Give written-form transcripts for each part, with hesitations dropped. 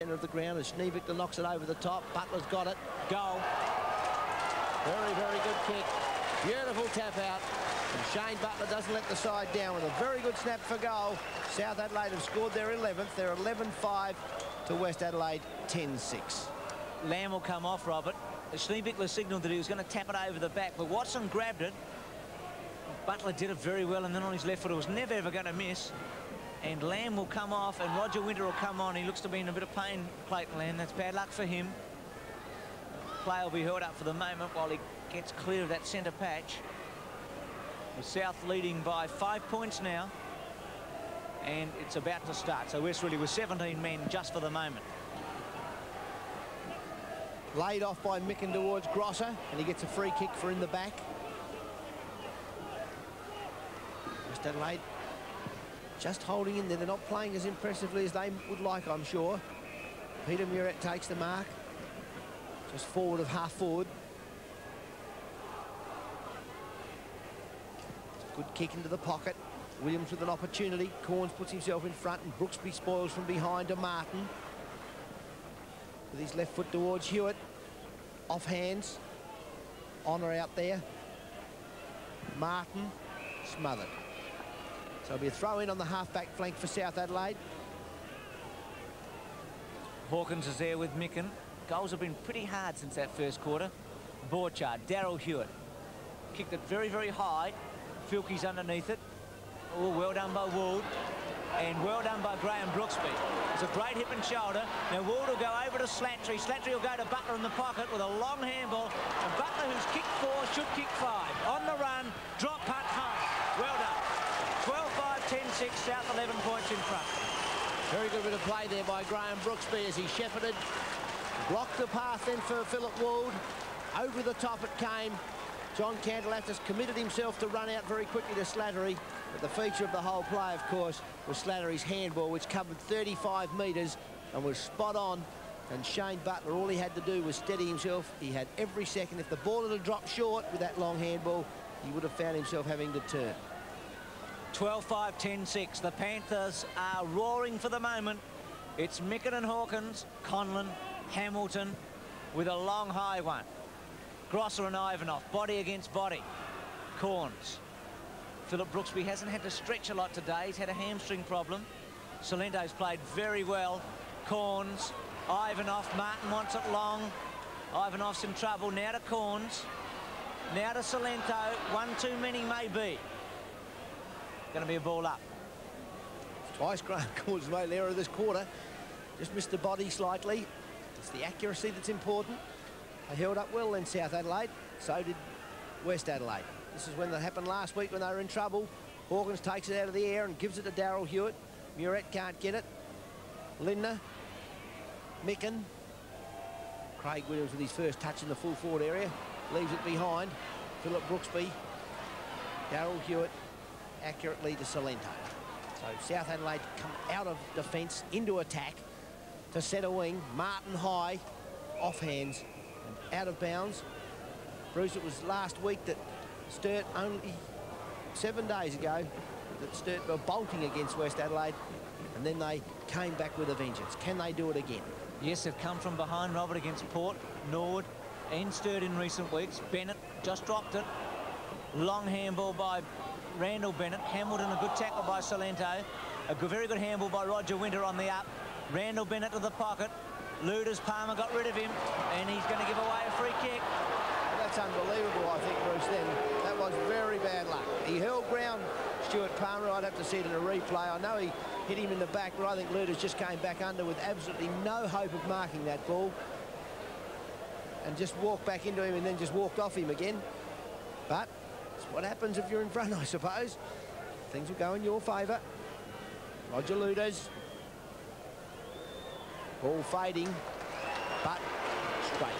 centre of the ground, as Schneevichter knocks it over the top. Butler's got it. Goal. Very, very good kick. Beautiful tap out. And Shane Butler doesn't let the side down with a very good snap for goal. South Adelaide have scored their 11th. They're 11-5 to West Adelaide 10-6. Lamb will come off, Robert. Schneevichter signalled that he was going to tap it over the back, but Watson grabbed it. Butler did it very well, and then on his left foot, it was never ever going to miss. And Lamb will come off, and Roger Winter will come on. He looks to be in a bit of pain, Clayton Lamb. That's bad luck for him. Play will be held up for the moment while he gets clear of that centre patch. The South leading by 5 points now, and it's about to start. So West really with 17 men just for the moment. Laid off by Micken towards Grosser, and he gets a free kick for in the back. West Adelaide just holding in there. They're not playing as impressively as they would like, I'm sure. Peter Muret takes the mark. Just forward of half forward. Good kick into the pocket. Williams with an opportunity. Corns puts himself in front, and Brooksby spoils from behind to Martin. With his left foot towards Hewitt. Off hands. Honour out there. Martin smothered. So it'll be a throw in on the half-back flank for South Adelaide. Hawkins is there with Micken. Goals have been pretty hard since that first quarter. Borchard, Daryl Hewitt. Kicked it very, very high. Filkey's underneath it. Oh, well done by Wood. And well done by Graham Brooksby. It's a great hip and shoulder. Now Wood will go over to Slattery. Slattery will go to Butler in the pocket with a long handball. And Butler, who's kicked 4, should kick 5. On the run, drop punt home. Well done. 12-5, 10-6, South 11 points in front. Very good bit of play there by Graham Brooksby as he shepherded. Blocked the path then for Philip Wood. Over the top it came. John Cantalaftis committed himself to run out very quickly to Slattery. But the feature of the whole play, of course, was Slattery's handball, which covered 35 metres and was spot on. And Shane Butler, all he had to do was steady himself. He had every second. If the ball had dropped short with that long handball, he would have found himself having to turn. 12-5, 10-6. The Panthers are roaring for the moment. It's Micken and Hawkins, Conlon, Hamilton with a long high one. Grosser and Ivanov, body against body. Corns. Philip Brooksby hasn't had to stretch a lot today. He's had a hamstring problem. Salento's played very well. Corns, Ivanov, Martin wants it long. Ivanov's in trouble. Now to Corns. Now to Salento. One too many maybe. Going to be a ball up. Twice Graham Corns made an error this quarter. Just missed the body slightly. It's the accuracy that's important. They held up well in South Adelaide. So did West Adelaide. This is when that happened last week when they were in trouble. Hawkins takes it out of the air and gives it to Daryl Hewitt. Muret can't get it. Lindner. Micken. Craig Williams with his first touch in the full forward area. Leaves it behind. Philip Brooksby. Daryl Hewitt accurately to Salento. So South Adelaide come out of defence into attack to set a wing. Martin high, off hands and out of bounds. Bruce, it was last week that Sturt, only 7 days ago, that Sturt were bolting against West Adelaide, and then they came back with a vengeance. Can they do it again? Yes, they've come from behind, Robert, against Port, Nord and Sturt in recent weeks. Bennett just dropped it. Long handball by Randall Bennett. Hamilton, a good tackle by Salento. A very good handball by Roger Winter on the up. Randall Bennett to the pocket. Luders, Palmer got rid of him, and he's going to give away a free kick. That's unbelievable, I think, Bruce, then. That was very bad luck. He held ground, Stuart Palmer. I'd have to see it in a replay. I know he hit him in the back, but I think Luders just came back under with absolutely no hope of marking that ball. And just walked back into him and then just walked off him again. But it's what happens if you're in front, I suppose. Things will go in your favour. Roger Luders. Ball fading, but straight.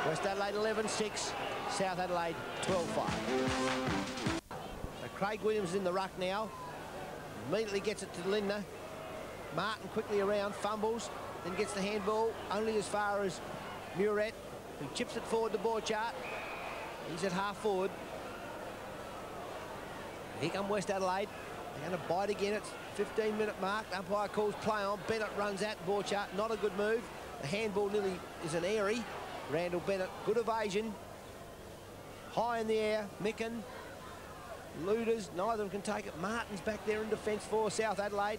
West Adelaide 11-6, South Adelaide 12-5. So Craig Williams is in the ruck now. Immediately gets it to Lindner. Martin quickly around, fumbles, then gets the handball only as far as Muret, who chips it forward to Borchard. He's at half forward. Here come West Adelaide. They're going to bite again. It's 15-minute mark. Umpire calls play on. Bennett runs at Borchardt. Not a good move. The handball nearly is an airy. Randall Bennett, good evasion. High in the air. Micken. Luders, neither of them can take it. Martin's back there in defence for South Adelaide.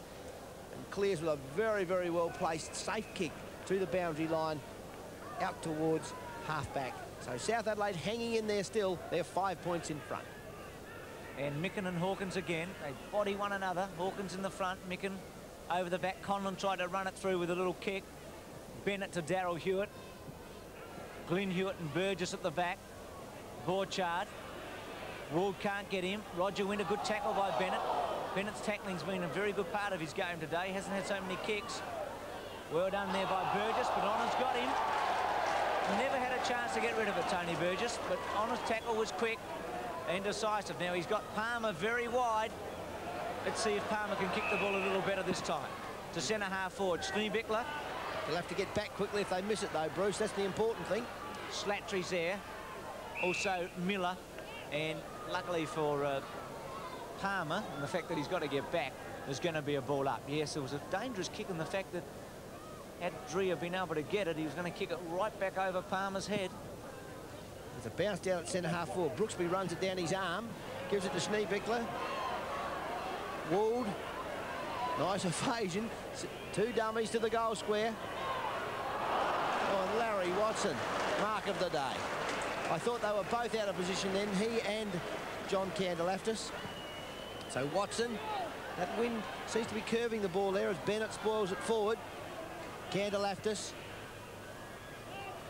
And clears with a very, very well-placed, safe kick to the boundary line out towards half-back. So South Adelaide hanging in there still. They're 5 points in front. And Micken and Hawkins again. They body one another. Hawkins in the front. Micken over the back. Conlon tried to run it through with a little kick. Bennett to Darryl Hewitt. Glenn Hewitt and Burgess at the back. Borchardt. Ward can't get him. Roger Wynn, a good tackle by Bennett. Bennett's tackling's been a very good part of his game today. He hasn't had so many kicks. Well done there by Burgess, but Honor's got him. Never had a chance to get rid of it, Tony Burgess, but Honor's tackle was quick and decisive. Now he's got Palmer very wide. Let's see if Palmer can kick the ball a little better this time. To centre half forward, Schneebichler. They'll have to get back quickly if they miss it though, Bruce. That's the important thing. Slattery's there. Also Miller. And luckily for Palmer, and the fact that he's got to get back, there's going to be a ball up. Yes, it was a dangerous kick, and the fact that had Drea been able to get it, he was going to kick it right back over Palmer's head. There's a bounce down at centre half forward. Brooksby runs it down his arm, gives it to Schneebichler. Wald, nice evasion. Two dummies to the goal square. Oh, and Larry Watson, mark of the day. I thought they were both out of position then, he and John Candelaftis. So Watson, that wind seems to be curving the ball there as Bennett spoils it forward. Candelaftis,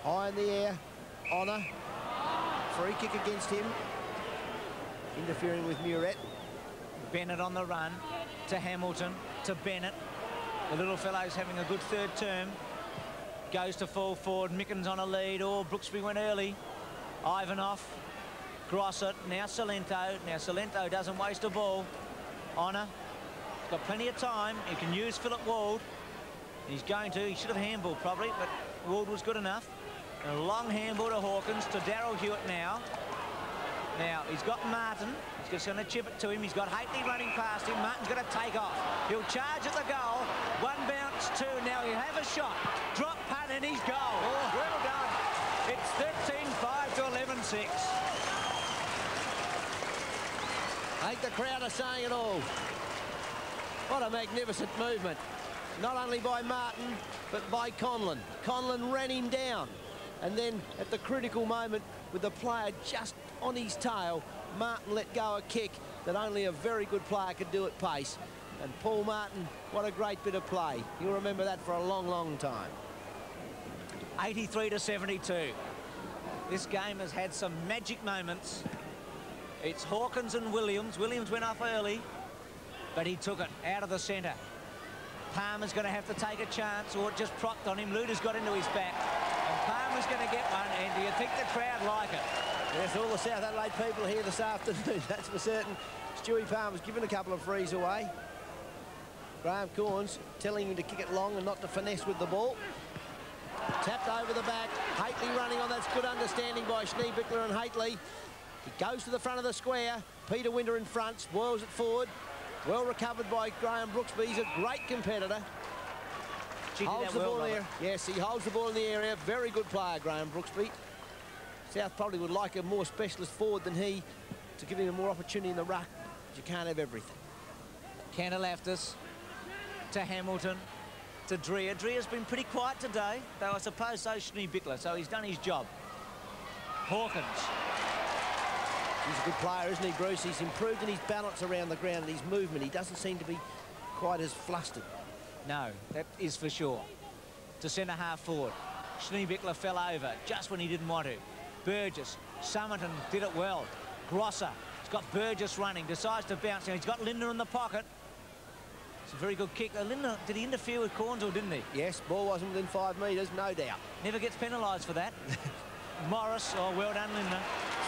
high in the air, Honour, free kick against him, interfering with Muret. Bennett on the run to Hamilton, to Bennett. The little fellow's having a good third term. Goes to full forward, Micken's on a lead, or Brooksby went early. Ivanov, Grossett, now Salento. Now Salento doesn't waste a ball. Honour, he's got plenty of time. He can use Philip Wald. He's going to. He should have handballed probably, but Wald was good enough. And a long handball to Hawkins, to Darryl Hewitt now. Now, he's got Martin. He's just going to chip it to him. He's got Haitley running past him. Martin's going to take off. He'll charge at the goal. One bounce, two. Now he'll have a shot. Drop punt and he's goal. Oh, well done. It's 13-5 to 11-6. I think the crowd are saying it all. What a magnificent movement. Not only by Martin, but by Conlon. Conlon ran him down. And then at the critical moment, with the player just on his tail, Martin let go a kick that only a very good player could do at pace. And Paul Martin, what a great bit of play. You'll remember that for a long, long time. 83 to 72. This game has had some magic moments. It's Hawkins and Williams. Williams went off early, but he took it out of the centre. Palmer's going to have to take a chance, or it just propped on him. Luder's got into his back, and Palmer's going to get one. And do you think the crowd like it? Yes, all the South Adelaide people here this afternoon, that's for certain. Stewie Palmer's given a couple of frees away. Graham Corns telling him to kick it long and not to finesse with the ball. Tapped over the back. Haitley running on. That's good understanding by Schneebichler and Haitley. He goes to the front of the square. Peter Winter in front, spoils it forward. Well recovered by Graham Brooksby. He's a great competitor. Holds the ball there. Yes, he holds the ball in the area. Very good player, Graham Brooksby. South probably would like a more specialist forward than he to give him more opportunity in the ruck. But you can't have everything. Candelaftis to Hamilton, to Drea. Drea's been pretty quiet today, though I suppose so's Schneebichler, so he's done his job. Hawkins. He's a good player, isn't he, Bruce? He's improved in his balance around the ground and his movement. He doesn't seem to be quite as flustered. No, that is for sure. To centre half forward. Schneebichler fell over just when he didn't want to. Burgess, Summerton did it well. Grosser, he's got Burgess running, decides to bounce. Now he's got Linder in the pocket. It's a very good kick. Linder, did he interfere with Corns or didn't he? Yes, ball wasn't within 5 metres, no doubt. Never gets penalised for that. Morris, oh, well done, Linder.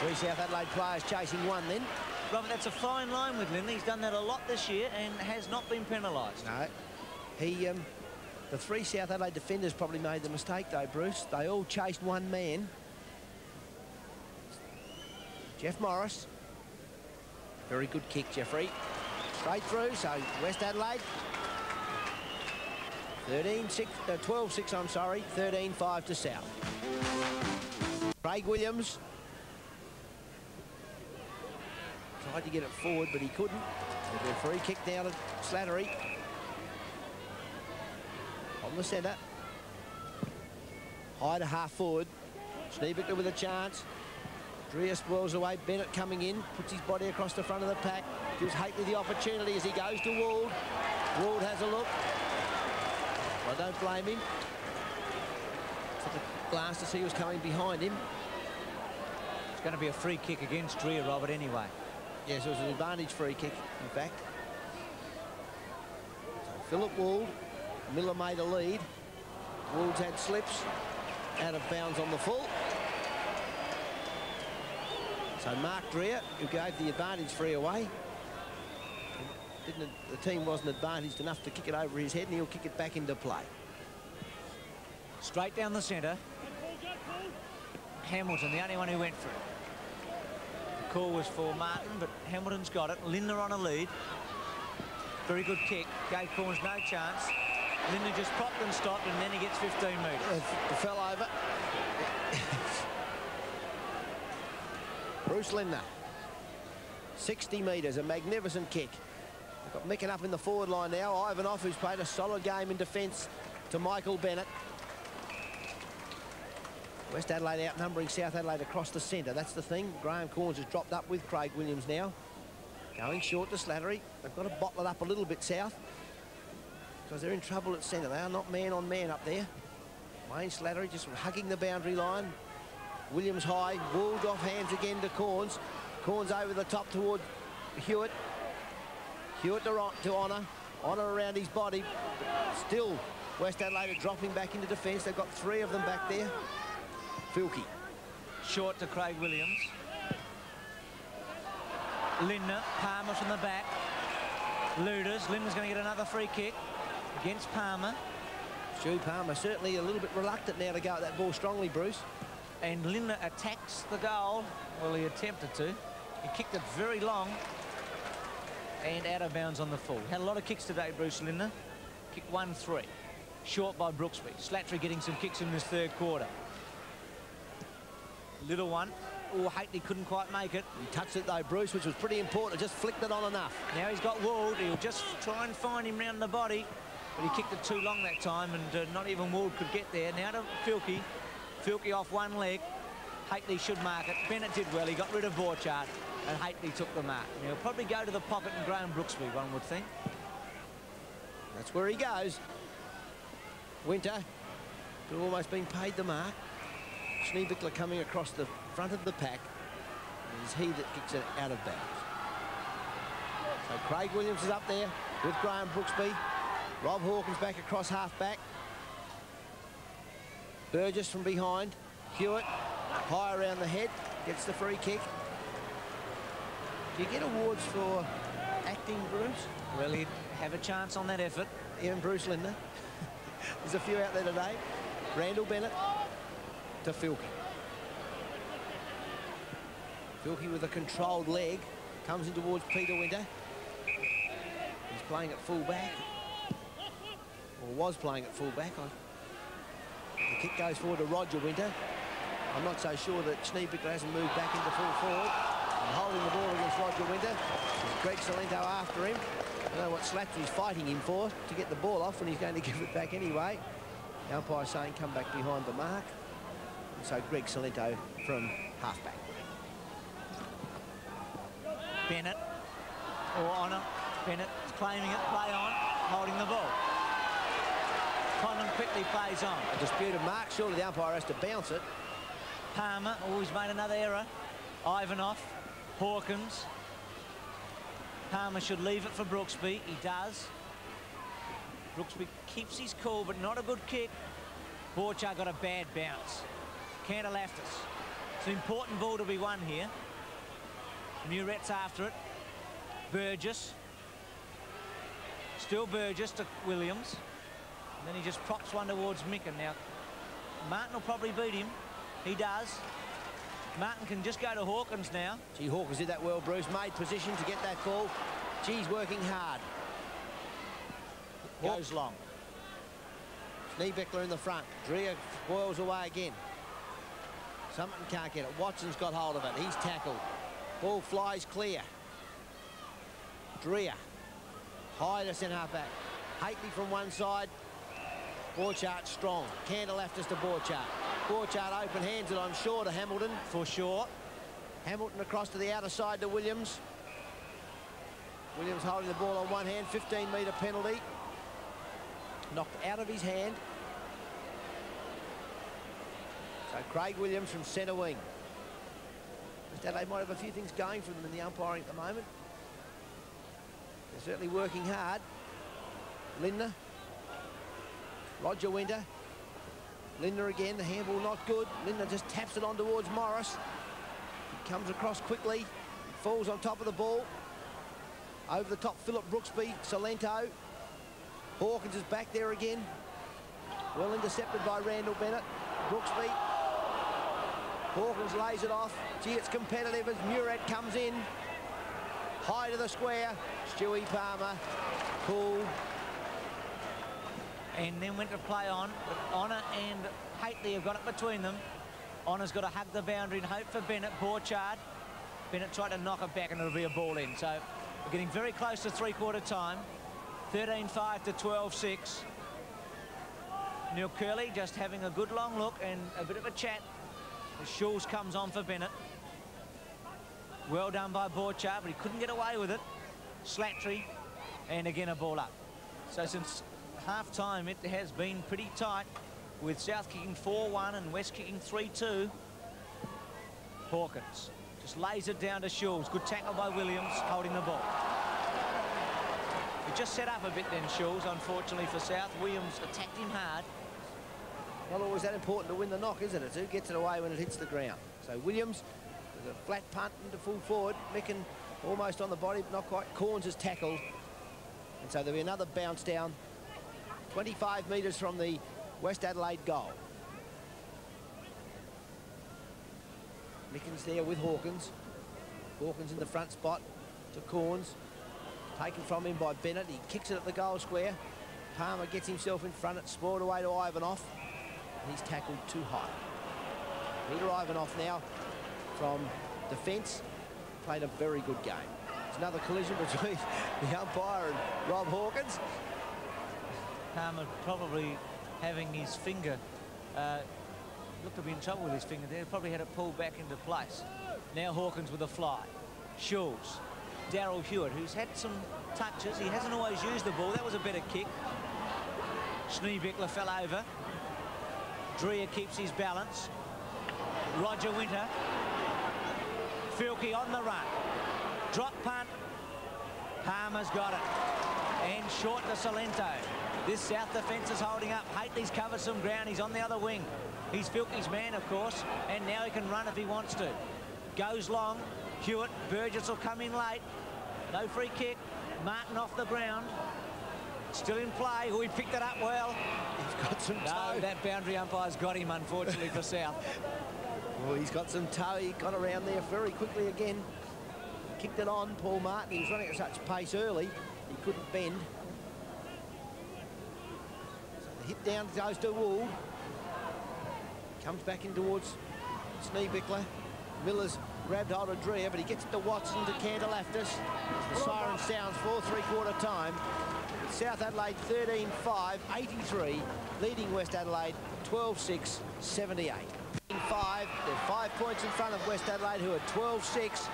3 South Adelaide players chasing one then. Robert, that's a fine line with Linder. He's done that a lot this year and has not been penalised. No. The 3 South Adelaide defenders probably made the mistake though, Bruce. They all chased one man. Jeff Morris. Very good kick, Jeffrey. Straight through, so West Adelaide 12-6, I'm sorry, 13-5 to South. Craig Williams tried to get it forward, but he couldn't. There'll be a free kick down at Slattery. On the centre. High to half forward. Schneebichler with a chance. Drea spoils away. Bennett coming in. Puts his body across the front of the pack. Gives Hately the opportunity as he goes to Wald. Wald has a look. I don't blame him. Took a glance to see who was coming behind him. It's going to be a free kick against Drea, Robert, anyway. Yes, it was an advantage free kick, in fact. So Philip Wald. Miller made a lead. Wald's had slips. Out of bounds on the full. So Mark Drea, who gave the advantage free away. The team wasn't advantaged enough to kick it over his head, and he'll kick it back into play. Straight down the centre. Hamilton, the only one who went for it. The call was for Martin, but Hamilton's got it. Lindner on a lead. Very good kick. Gave Corns no chance. Lindner just popped and stopped, and then he gets 15 metres. It fell over. Bruce Lindner. 60 metres, a magnificent kick. They've got Micken up in the forward line now. Ivanov, who's played a solid game in defence, to Michael Bennett. West Adelaide outnumbering South Adelaide across the centre. That's the thing. Graham Corns has dropped up with Craig Williams now. Going short to Slattery. They've got to bottle it up a little bit, South, because they're in trouble at centre. They are not man on man up there. Wayne Slattery just hugging the boundary line. Williams high. Walled off hands again to Corns. Corns over the top toward Hewitt. Hewitt to Honour. Honour around his body. Still, West Adelaide are dropping back into defence. They've got three of them back there. Filkey. Short to Craig Williams. Lindner, Palmer from the back. Luders. Lindner's going to get another free kick against Palmer. Stu Palmer certainly a little bit reluctant now to go at that ball strongly, Bruce. And Lindner attacks the goal. Well, he attempted to. He kicked it very long and out of bounds on the full. Had a lot of kicks today, Bruce Lindner. Kicked 1-3. Short by Brooksby. Slattery getting some kicks in this third quarter. Little one. Oh, Hately couldn't quite make it. He touched it though, Bruce, which was pretty important. Just flicked it on enough. Now he's got Wald. He'll just try and find him round the body. But he kicked it too long that time, and not even Wald could get there. Now to Filkey. Filkey off one leg. Hately should mark it. Bennett did well. He got rid of Borchardt, and Hately took the mark. And he'll probably go to the pocket and Graham Brooksby, one would think. That's where he goes. Winter, who almost been paid the mark. Schneebichler coming across the front of the pack. It is he that kicks it out of bounds. So Craig Williams is up there with Graham Brooksby. Rob Hawkins back across half-back. Burgess from behind. Hewitt high around the head. Gets the free kick. Do you get awards for acting, Bruce? Well, he'd have a chance on that effort. Even Bruce Lindner. There's a few out there today. Randall Bennett to Filkey. Filkey with a controlled leg. Comes in towards Peter Winter. He's playing at full-back. Or was playing at full-back. The kick goes forward to Roger Winter. I'm not so sure that Schneebichler hasn't moved back into full forward. And holding the ball against Roger Winter. Greg Salento after him. I don't know what Slattery's fighting him for, to get the ball off, and he's going to give it back anyway. The umpire saying come back behind the mark. And so Greg Salento from halfback. Bennett, or Honour. Bennett claiming it, play on, holding the ball. Conlon quickly plays on. A disputed mark, surely the umpire has to bounce it. Palmer, always made another error. Ivanov, Hawkins. Palmer should leave it for Brooksby. He does. Brooksby keeps his cool, but not a good kick. Borchardt got a bad bounce. Cantalaftis. It's an important ball to be won here. Muret's after it. Burgess. Still Burgess to Williams. And then he just props one towards Micken. Now, Martin will probably beat him. He does. Martin can just go to Hawkins now. Gee, Hawkins did that well, Bruce. Made position to get that ball. G's working hard. Goes long. Schneebeckler in the front. Dreher boils away again. Something can't get it. Watson's got hold of it. He's tackled. Ball flies clear. Dreher. High to centre half back. Hately from one side. Borchardt strong. Cantor left us to Borchardt. Borchardt open hands it, I'm sure, to Hamilton. For sure. Hamilton across to the outer side to Williams. Williams holding the ball on one hand. 15-metre penalty. Knocked out of his hand. So Craig Williams from centre wing. Adelaide might have a few things going for them in the umpiring at the moment. They're certainly working hard. Lindner. Roger Winter. Lindner again, the handball not good. Lindner just taps it on towards Morris. He comes across quickly. Falls on top of the ball. Over the top, Philip Brooksby, Salento. Hawkins is back there again. Well intercepted by Randall Bennett. Brooksby. Hawkins lays it off. Gee, it's competitive as Murat comes in. High to the square. Stewie Palmer. Cool. And then went to play on. But Honor and Hately have got it between them. Honor's got to hug the boundary and hope for Bennett. Borchardt. Bennett tried to knock it back and it'll be a ball in. So we're getting very close to three-quarter time. 13-5 to 12-6. Neil Curley just having a good long look and a bit of a chat. The Schulz comes on for Bennett. Well done by Borchardt, but he couldn't get away with it. Slattery, and again a ball up. So since half-time, it has been pretty tight, with South kicking 4-1 and West kicking 3-2. Hawkins just lays it down to Schulz. Good tackle by Williams, holding the ball. He just set up a bit then, Schulz, unfortunately for South. Williams attacked him hard. Not always that important to win the knock, is it? It's who gets it away when it hits the ground. So Williams with a flat punt into full forward. Micken almost on the body, but not quite. Corns is tackled. And so there'll be another bounce down 25 metres from the West Adelaide goal. Micken's there with Hawkins. Hawkins in the front spot to Corns. Taken from him by Bennett. He kicks it at the goal square. Palmer gets himself in front. It's spoiled away to Ivanoff. And he's tackled too high. Peter Ivanoff now from defence. Played a very good game. There's another collision between the umpire and Rob Hawkins. Palmer probably having his finger, looked to be in trouble with his finger there. Probably had it pulled back into place. Now Hawkins with a fly. Schulz. Darryl Hewitt, who's had some touches. He hasn't always used the ball. That was a better kick. Schneebeckler fell over. Dreher keeps his balance. Roger Winter. Filkey on the run. Drop punt. Palmer's got it. And short to Salento. This South defence is holding up. Hately's covered some ground. He's on the other wing. He's Filkey's man, of course. And now he can run if he wants to. Goes long. Hewitt. Burgess will come in late. No free kick. Martin off the ground. Still in play. Oh, he picked it up well. He's got some toe. No, that boundary umpire's got him, unfortunately, for South. Oh, he's got some toe. He got around there very quickly again. Kicked it on, Paul Martin. He was running at such pace early, he couldn't bend. So the hit down goes to Wool. Comes back in towards Schneebeckler. Miller's grabbed hold of Dreher, but he gets it to Watson, to Cantalaftis. The siren sounds for three-quarter time. With South Adelaide 13-5, 83, leading West Adelaide 12-6, 78. 5, they're 5 points in front of West Adelaide, who are 12-6.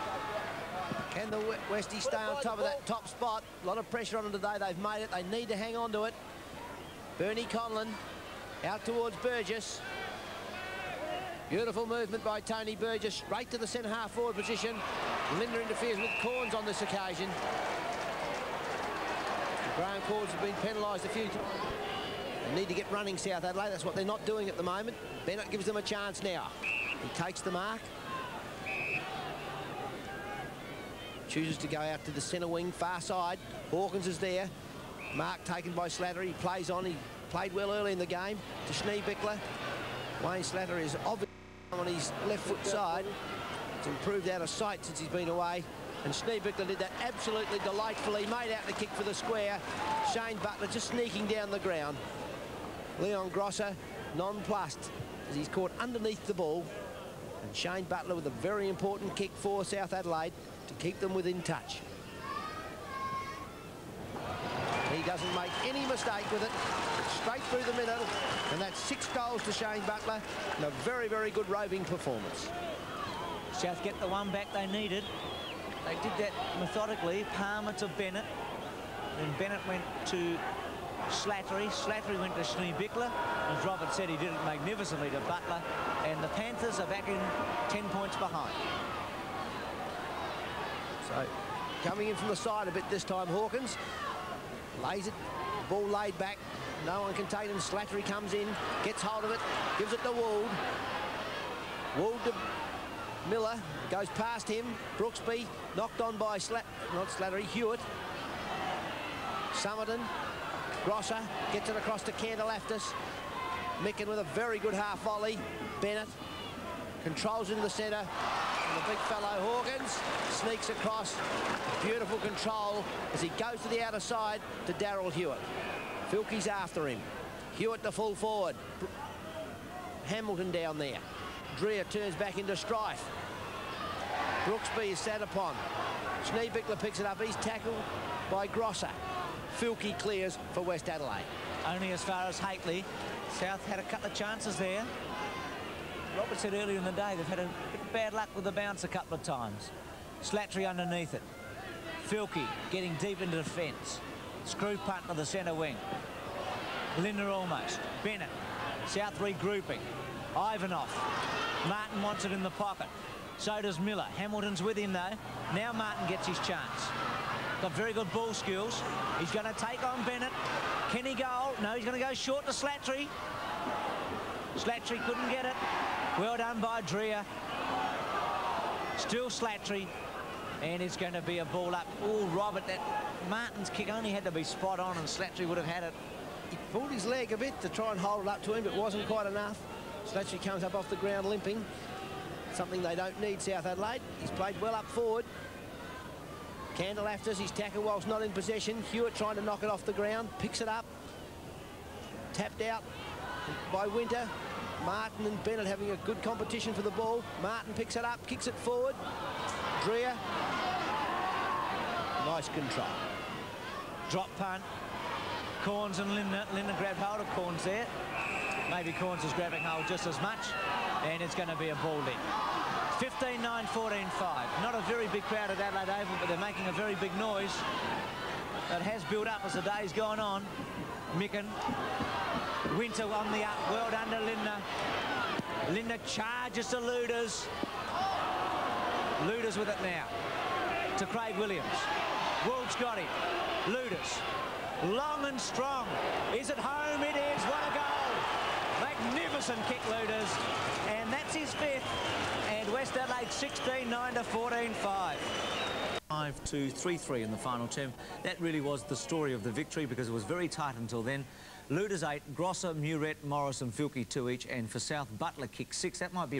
Can the Westies stay on top of that top spot? A lot of pressure on them today. They've made it. They need to hang on to it. Bernie Conlon out towards Burgess. Beautiful movement by Tony Burgess, straight to the centre half forward position. Lindner interferes with Corns on this occasion. Graham Corns has been penalised a few times. They need to get running, South Adelaide. That's what they're not doing at the moment. Bennett gives them a chance now. He takes the mark. Chooses to go out to the centre wing, far side. Hawkins is there. Mark taken by Slattery. He plays on. He played well early in the game to Schneebeckler. Wayne Slattery is obviously on his left foot side. It's improved out of sight since he's been away. And Schneebichler did that absolutely delightfully. Made out the kick for the square. Shane Butler just sneaking down the ground. Leon Grosser nonplussed as he's caught underneath the ball. And Shane Butler with a very important kick for South Adelaide to keep them within touch. He doesn't make any mistake with it. Straight through the middle. And that's 6 goals to Shane Butler. And a very, very good roving performance. South get the one back they needed. They did that methodically. Palmer to Bennett. Then Bennett went to Slattery. Slattery went to Schneebichler. As Robert said, he did it magnificently to Butler. And the Panthers are back in 10 points behind. So, coming in from the side a bit this time, Hawkins. Lays it, ball laid back. No one contained him. Slattery comes in, gets hold of it, gives it to Would. Would to Miller, goes past him. Brooksby knocked on by Hewitt. Summerton, Grosser gets it across to Candelaftis. Micken with a very good half volley. Bennett controls into the centre. And the big fellow Hawkins sneaks across. Beautiful control as he goes to the outer side to Darryl Hewitt. Filkey's after him. Hewitt the full forward. Hamilton down there. Dreer turns back into strife. Brooksby is sat upon. Schneebichler picks it up. He's tackled by Grosser. Filkey clears for West Adelaide. Only as far as Haitley. South had a couple of chances there. Robert said earlier in the day they've had a bit of bad luck with the bounce a couple of times. Slattery underneath it. Filkey getting deep into defence. Screw punt to the centre wing. Linder almost. Bennett. South regrouping. Ivanov. Martin wants it in the pocket. So does Miller. Hamilton's with him though. Now Martin gets his chance. Got very good ball skills. He's going to take on Bennett. Can he go? No, he's going to go short to Slattery. Slattery couldn't get it. Well done by Dreer. Still Slattery. And it's going to be a ball up. Oh, Robert, that Martin's kick only had to be spot on and Slattery would have had it. He pulled his leg a bit to try and hold it up to him, but wasn't quite enough. Slattery comes up off the ground limping. Something they don't need, South Adelaide. He's played well up forward. Candelaftis, his tackle whilst not in possession. Hewitt trying to knock it off the ground. Picks it up. Tapped out by Winter. Martin and Bennett having a good competition for the ball. Martin picks it up, kicks it forward. Dreer. Nice control. Drop punt. Corns and Linder. Linder grabbed hold of Corns there. Maybe Corns is grabbing hold just as much. And it's going to be a ball in. 15-9, 14-5. Not a very big crowd at Adelaide Oval, but they're making a very big noise. That has built up as the day's gone on. Micken. Winter on the up. Well done to Linder. Linder charges to Luders. Luders with it now. To Craig Williams. Would's got him. Luders. Long and strong. Is it home? It is. What a goal. Magnificent kick, Luders. And that's his 5th. And West Adelaide 16-9 to 14-5. 5-2-3-3 in the final term. That really was the story of the victory because it was very tight until then. Luders 8, Grosser, Murett, Morris and Filkey 2 each, and for South, Butler kicked 6. That might be